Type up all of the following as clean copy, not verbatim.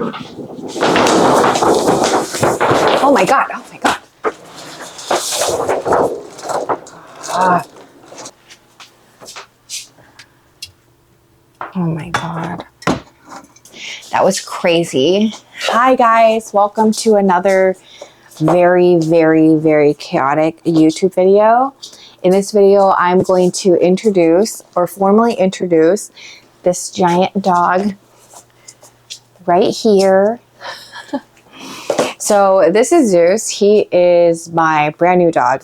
Oh my God, oh my God. Oh my God. That was crazy. Hi guys, welcome to another very, very, very chaotic YouTube video. In this video, I'm going to introduce or formally introduce this giant dog right here. So this is Zeus. He is my brand new dog.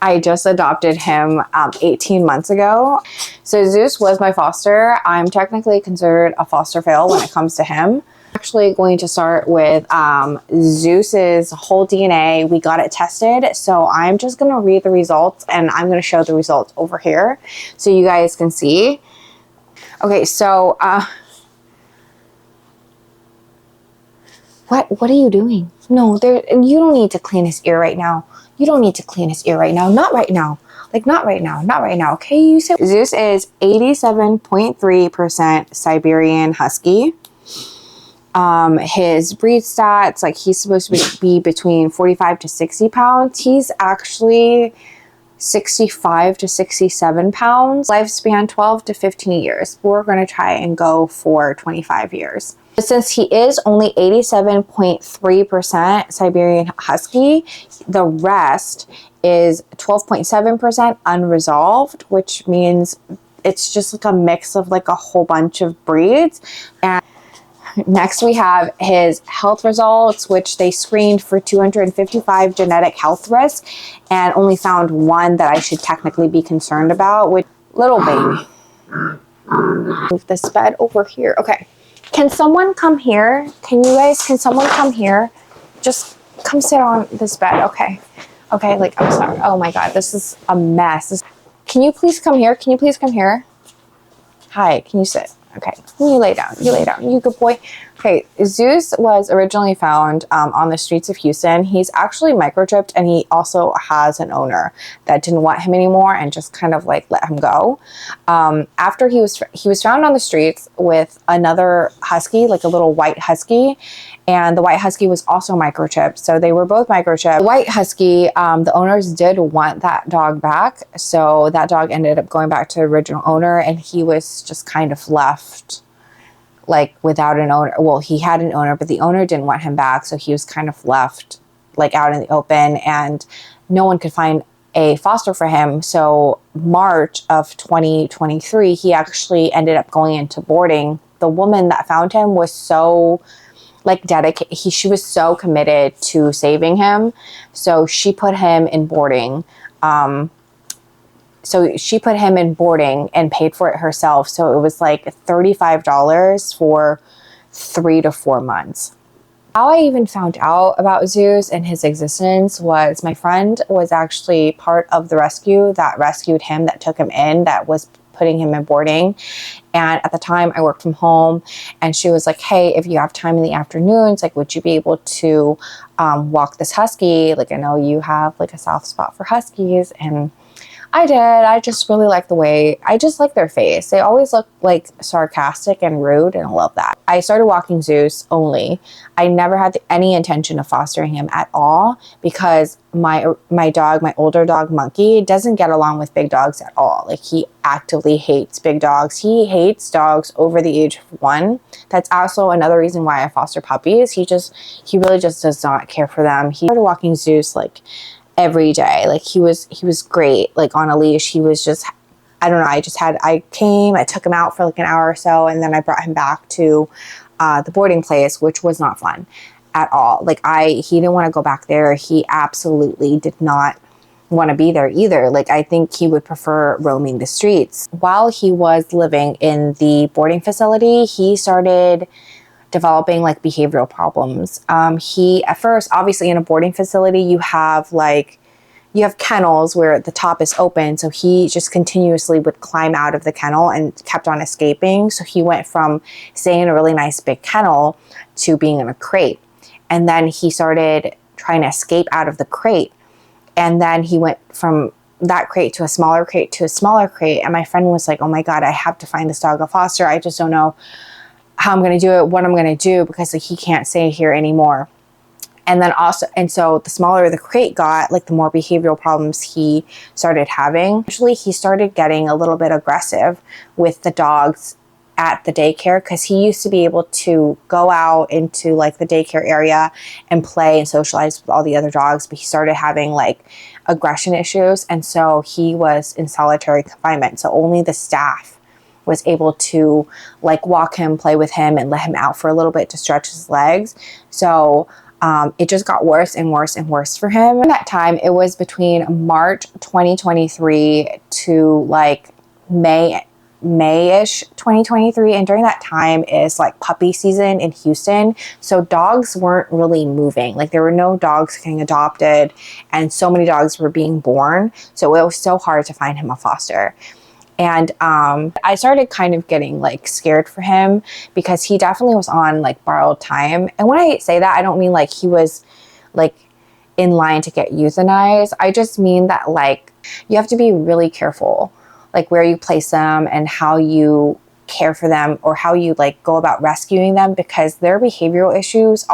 I just adopted him 18 months ago. So Zeus was my foster. I'm technically considered a foster fail when it comes to him. I'm actually going to start with Zeus's whole DNA. We got it tested. So I'm just going to read the results and I'm going to show the results over here so you guys can see. Okay, so what are you doing? No, you don't need to clean his ear right now. You don't need to clean his ear right now. Not right now. Like, not right now. Not right now. Okay, you said Zeus is 87.3% Siberian Husky. His breed stats, like, he's supposed to be between 45 to 60 pounds. He's actually 65 to 67 pounds. Lifespan 12 to 15 years. We're going to try and go for 25 years. Since he is only 87.3% Siberian Husky, the rest is 12.7% unresolved, which means it's just like a mix of like a whole bunch of breeds. And next we have his health results, which they screened for 255 genetic health risks and only found one that I should technically be concerned about, with little baby. Move this bed over here. Okay. Can someone come here? Can someone come here? Just come sit on this bed. Okay. Okay, like, I'm sorry. Oh my God, this is a mess. Can you please come here? Can you please come here? Hi, can you sit? Okay, you lay down. You lay down. You good boy. Okay, Zeus was originally found on the streets of Houston. He's actually microchipped, and he also has an owner that didn't want him anymore and just kind of like let him go. After he was found on the streets with another husky, like a little white husky, and the white husky was also microchipped. So they were both microchipped. The white husky, the owners did want that dog back. So that dog ended up going back to the original owner, and he was just kind of left like without an owner. Well, he had an owner, but the owner didn't want him back. So he was kind of left like out in the open, and no one could find a foster for him. So March of 2023, he actually ended up going into boarding. The woman that found him was so like dedicated. She was so committed to saving him. So she put him in boarding. And paid for it herself. So it was like $35 for 3 to 4 months. How I even found out about Zeus and his existence was my friend was actually part of the rescue that rescued him, that took him in, that was putting him in boarding. And at the time I worked from home, and she was like, hey, if you have time in the afternoons, like, would you be able to walk this husky? Like, I know you have like a soft spot for huskies. And I did. I just really like the way, I just like their face. They always look like sarcastic and rude, and I love that. I started walking Zeus only. I never had any intention of fostering him at all, because my dog, my older dog Monkey, doesn't get along with big dogs at all. Like, he actively hates big dogs. He hates dogs over the age of 1. That's also another reason why I foster puppies. He really just does not care for them. He started walking Zeus like every day. Like, he was great, like on a leash. He was just, I don't know, I took him out for like an hour or so, and then I brought him back to the boarding place, which was not fun at all. Like, he didn't want to go back there. He absolutely did not want to be there either. Like, I think he would prefer roaming the streets. While he was living in the boarding facility, he started developing like behavioral problems. He, at first, obviously in a boarding facility, you have kennels where the top is open. So he just continuously would climb out of the kennel and kept on escaping. So he went from staying in a really nice big kennel to being in a crate. And then he started trying to escape out of the crate. And then he went from that crate to a smaller crate to a smaller crate. And my friend was like, oh my God, I have to find this dog a foster. I just don't know how I'm going to do it, what I'm going to do, because like he can't stay here anymore. And then also, and so the smaller the crate got, like the more behavioral problems he started having. Actually, he started getting a little bit aggressive with the dogs at the daycare, because he used to be able to go out into like the daycare area and play and socialize with all the other dogs, but he started having like aggression issues. And so he was in solitary confinement. So only the staff was able to like walk him, play with him, and let him out for a little bit to stretch his legs. So it just got worse and worse and worse for him. At that time, it was between March 2023 to like May-ish 2023. And during that time is like puppy season in Houston. So dogs weren't really moving. Like there were no dogs getting adopted, and so many dogs were being born. So it was so hard to find him a foster. And I started kind of getting like scared for him, because he definitely was on like borrowed time. And when I say that, I don't mean like he was like in line to get euthanized. I just mean that like you have to be really careful, like where you place them and how you care for them, or how you like go about rescuing them, because their behavioral issues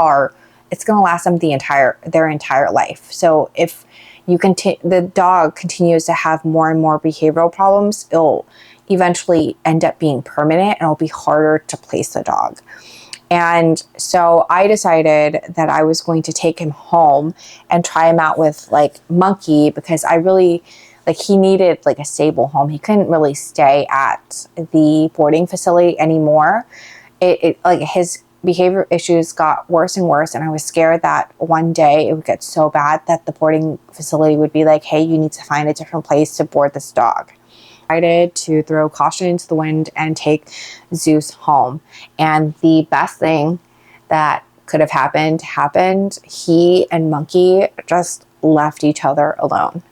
it's going to last them their entire life. So if the dog continues to have more and more behavioral problems, it'll eventually end up being permanent, and it'll be harder to place the dog. And so I decided that I was going to take him home and try him out with like Monkey, because I really like he needed like a stable home. He couldn't really stay at the boarding facility anymore. It like his behavior issues got worse and worse, and I was scared that one day it would get so bad that the boarding facility would be like, hey, you need to find a different place to board this dog. I decided to throw caution into the wind and take Zeus home. And the best thing that could have happened. He and Monkey just left each other alone.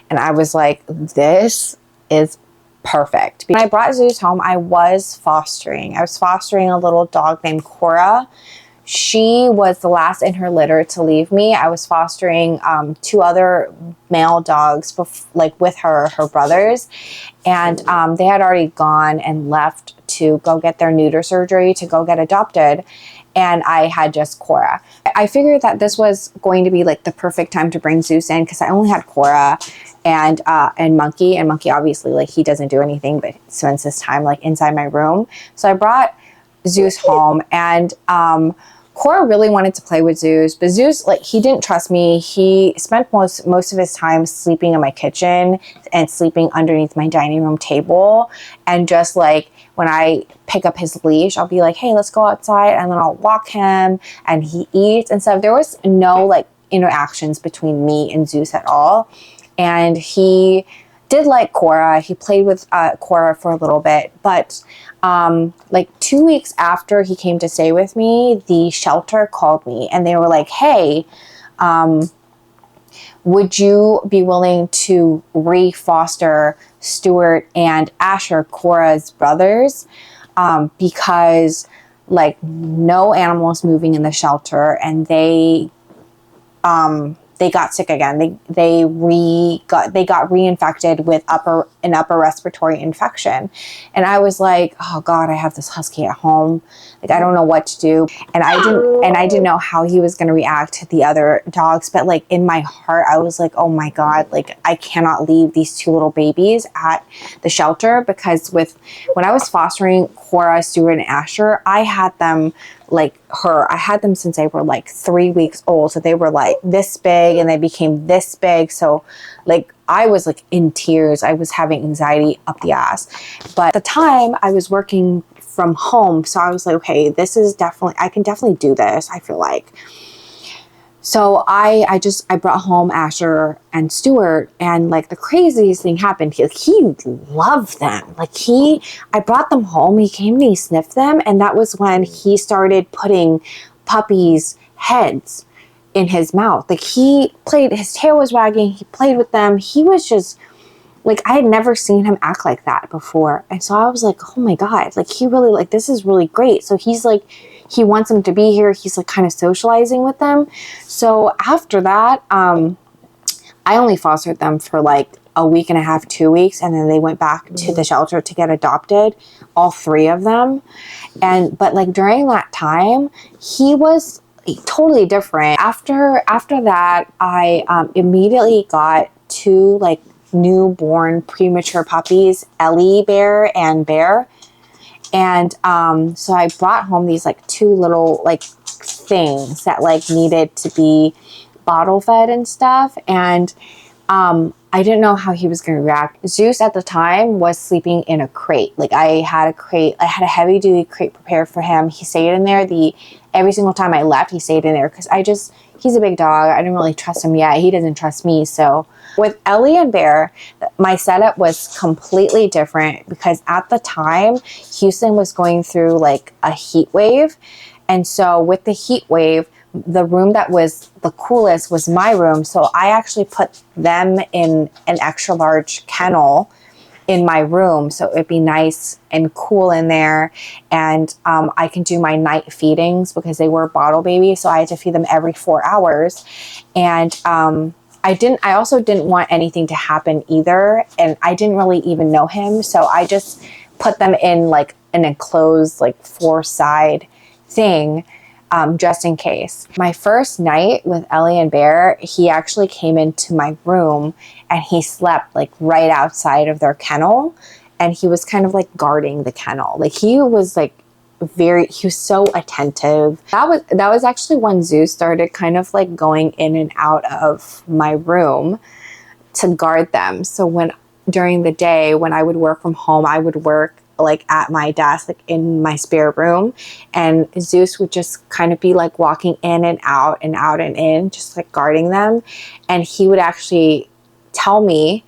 And I was like, this is perfect. When I brought Zeus home, I was fostering a little dog named Cora. She was the last in her litter to leave me. I was fostering 2 other male dogs with her brothers, and they had already gone and left to go get their neuter surgery, to go get adopted, and I had just Cora. I figured that this was going to be like the perfect time to bring Zeus in, because I only had Cora and Monkey. And Monkey, obviously, like he doesn't do anything but spends his time like inside my room. So I brought Zeus home, and Cora really wanted to play with Zeus, but Zeus, like, he didn't trust me. He spent most of his time sleeping in my kitchen and sleeping underneath my dining room table. And just like when I pick up his leash, I'll be like, hey, let's go outside, and then I'll walk him and he eats and stuff. There was no like interactions between me and Zeus at all. And he did like Cora. He played with Cora for a little bit, but like 2 weeks after he came to stay with me, the shelter called me and they were like, hey, would you be willing to re-foster Stuart and Asher, Cora's brothers? Because like no animals moving in the shelter, and they got sick again. They got reinfected with an upper respiratory infection. And I was like, oh God, I have this husky at home. Like, I don't know what to do. And I didn't know how he was going to react to the other dogs. But like in my heart, I was like, oh my God, like I cannot leave these 2 little babies at the shelter, because when I was fostering Cora, Stuart, and Asher, I had them since they were like 3 weeks old. So they were like this big and they became this big. So like I was like in tears. I was having anxiety up the ass. But at the time I was working from home. So I was like, okay, I can definitely do this, I feel like. So I brought home Asher and Stuart, and like the craziest thing happened. He loved them. Like I brought them home. He came and he sniffed them, and that was when he started putting puppies' heads in his mouth. Like his tail was wagging. He played with them. He was just like, I had never seen him act like that before. And so I was like, oh my God, like he really like, this is really great. So he's like, he wants them to be here. He's like kind of socializing with them. So after that, I only fostered them for like a week and a half, 2 weeks, and then they went back to the shelter to get adopted, all 3 of them. But like during that time, he was totally different. After that, I immediately got 2 like newborn premature puppies, Ellie Bear and Bear. And so I brought home these like 2 little like things that like needed to be bottle fed and stuff. And I didn't know how he was going to react. Zeus at the time was sleeping in a crate. Like I had a heavy duty crate prepared for him. He stayed in there every single time I left, he stayed in there because he's a big dog. I didn't really trust him yet. He doesn't trust me. So with Ellie and Bear, my setup was completely different because at the time, Houston was going through like a heat wave. And so with the heat wave, the room that was the coolest was my room. So I actually put them in an extra large kennel in my room, so it'd be nice and cool in there. And I can do my night feedings because they were bottle babies, so I had to feed them every 4 hours. And I also didn't want anything to happen either, and I didn't really even know him, so I just put them in like an enclosed like 4-side thing, just in case. My first night with Ellie and Bear, he actually came into my room and he slept like right outside of their kennel, and he was kind of like guarding the kennel. Like he was so attentive. That was actually when Zeus started kind of like going in and out of my room to guard them. So during the day when I would work from home, I would work like at my desk, like in my spare room, and Zeus would just kind of be like walking in and out and out and in, just like guarding them. And he would actually tell me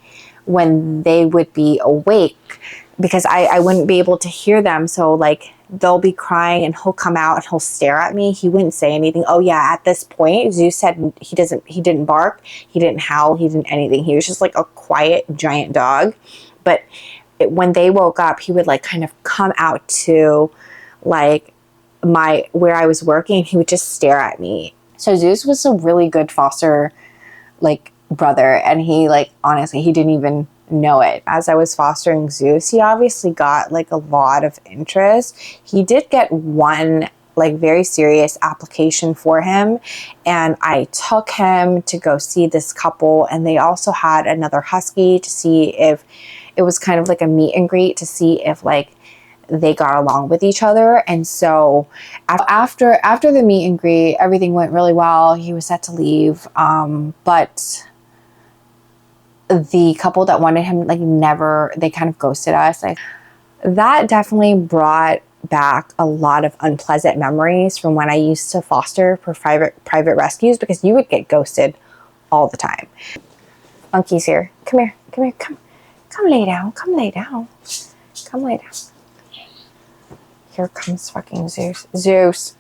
when they would be awake because I wouldn't be able to hear them. So like they'll be crying and he'll come out and he'll stare at me. He wouldn't say anything. Oh yeah, at this point, Zeus said he didn't bark, he didn't howl, he didn't anything. He was just like a quiet giant dog. But when they woke up, he would like kind of come out to like where I was working. He would just stare at me. So Zeus was a really good foster like brother, and he like honestly he didn't even know it. As I was fostering Zeus, he obviously got like a lot of interest. He did get one like very serious application for him, and I took him to go see this couple, and they also had another husky to see if it was kind of like a meet and greet to see if like they got along with each other. And so after the meet and greet, everything went really well. He was set to leave, but the couple that wanted him they kind of ghosted us. Like that definitely brought back a lot of unpleasant memories from when I used to foster for private rescues, because you would get ghosted all the time. Monkey's here. Come here. Come lay down. Come lay down. Come lay down. Here comes fucking Zeus.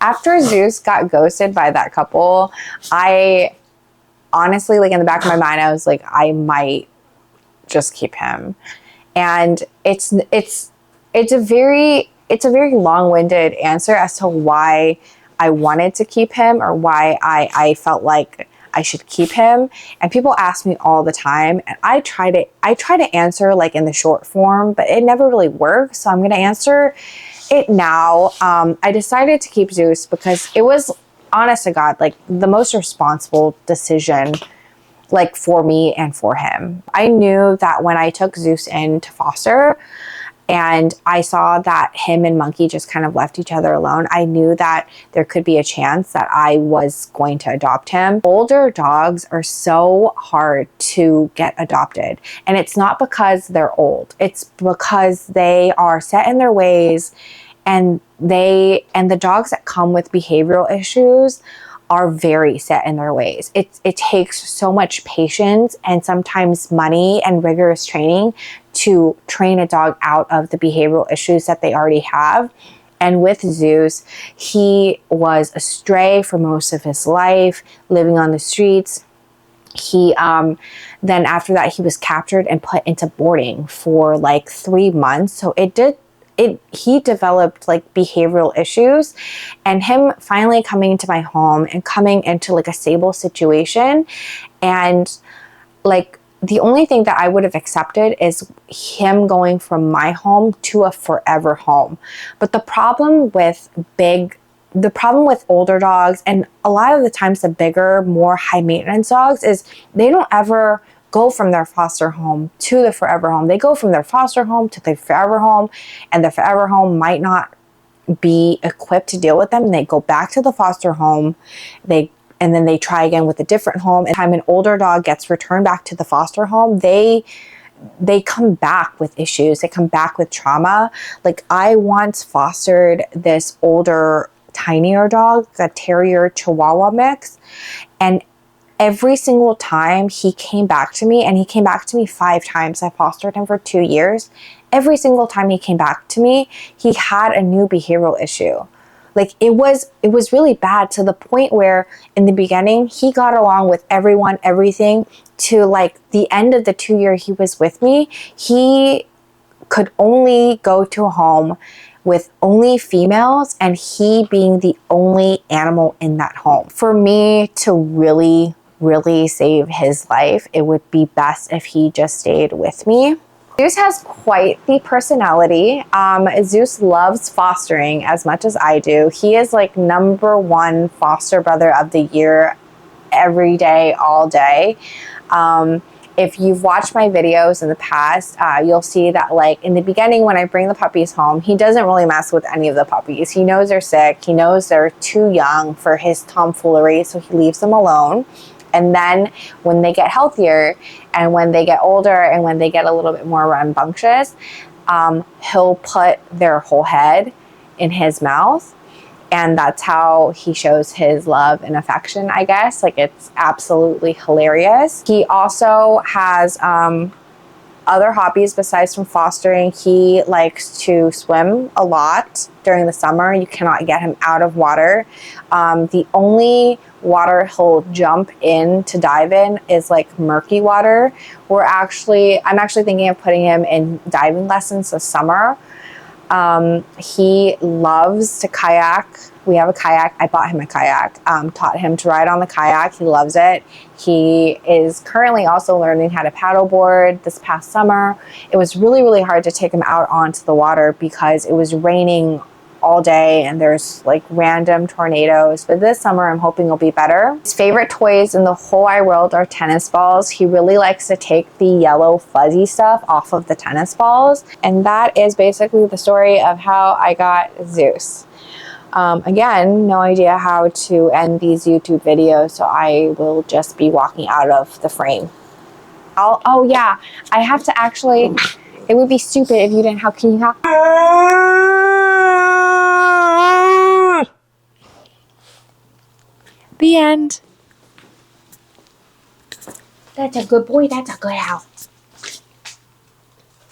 After Zeus got ghosted by that couple, I honestly, like in the back of my mind, I was like, I might just keep him. And it's a very long-winded answer as to why I wanted to keep him, or why I felt like I should keep him. And people ask me all the time, and I try to answer like in the short form, but it never really works. So I'm going to answer it now. I decided to keep Zeus because it was, honest to God, like the most responsible decision like for me and for him. I knew that when I took Zeus in to foster and I saw that him and Monkey just kind of left each other alone, I knew that there could be a chance that I was going to adopt him. Older dogs are so hard to get adopted. And it's not because they're old. It's because they are set in their ways, and the dogs that come with behavioral issues are very set in their ways. It takes so much patience and sometimes money and rigorous training to train a dog out of the behavioral issues that they already have. And with Zeus, he was a stray for most of his life, living on the streets. He then after that, he was captured and put into boarding for like 3 months. So he developed like behavioral issues, and him finally coming into my home and coming into like a stable situation. And like, the only thing that I would have accepted is him going from my home to a forever home. But the problem with older dogs, and a lot of the times the bigger, more high maintenance dogs, is they don't ever go from their foster home to the forever home. They go from their foster home to the forever home, and the forever home might not be equipped to deal with them. And they go back to the foster home. And then they try again with a different home. And time an older dog gets returned back to the foster home, they come back with issues. They come back with trauma. Like, I once fostered this older, tinier dog, a terrier chihuahua mix, and every single time he came back to me, and he came back to me 5 times. I fostered him for 2 years. Every single time he came back to me, he had a new behavioral issue. Like, it was really bad, to the point where in the beginning, he got along with everyone, everything, to like the end of the 2 year he was with me, he could only go to a home with only females, and he being the only animal in that home. For me to really, really save his life, it would be best if he just stayed with me. Zeus has quite the personality. Zeus loves fostering as much as I do. He is like #1 foster brother of the year every day, all day. If you've watched my videos in the past, you'll see that, like, in the beginning when I bring the puppies home, he doesn't really mess with any of the puppies. He knows they're sick. He knows they're too young for his tomfoolery, so he leaves them alone. And then when they get healthier, and when they get older, and when they get a little bit more rambunctious, he'll put their whole head in his mouth. And that's how he shows his love and affection, I guess. Like, it's absolutely hilarious. He also has other hobbies besides from fostering. He likes to swim a lot during the summer. You cannot get him out of water. The only water he'll jump in to dive in is like murky water. I'm actually thinking of putting him in diving lessons this summer. He loves to kayak. We have a kayak. I bought him a kayak, taught him to ride on the kayak. He loves it. He is currently also learning how to paddleboard. This past summer, it was really, really hard to take him out onto the water because it was raining all day and there's like random tornadoes. But this summer, I'm hoping it'll be better. His favorite toys in the whole wide world are tennis balls. He really likes to take the yellow fuzzy stuff off of the tennis balls. And that is basically the story of how I got Zeus. Again, no idea how to end these YouTube videos, so I will just be walking out of the frame. Oh yeah, I have to actually, it would be stupid if you didn't, can you help? The end. That's a good boy, that's a good house.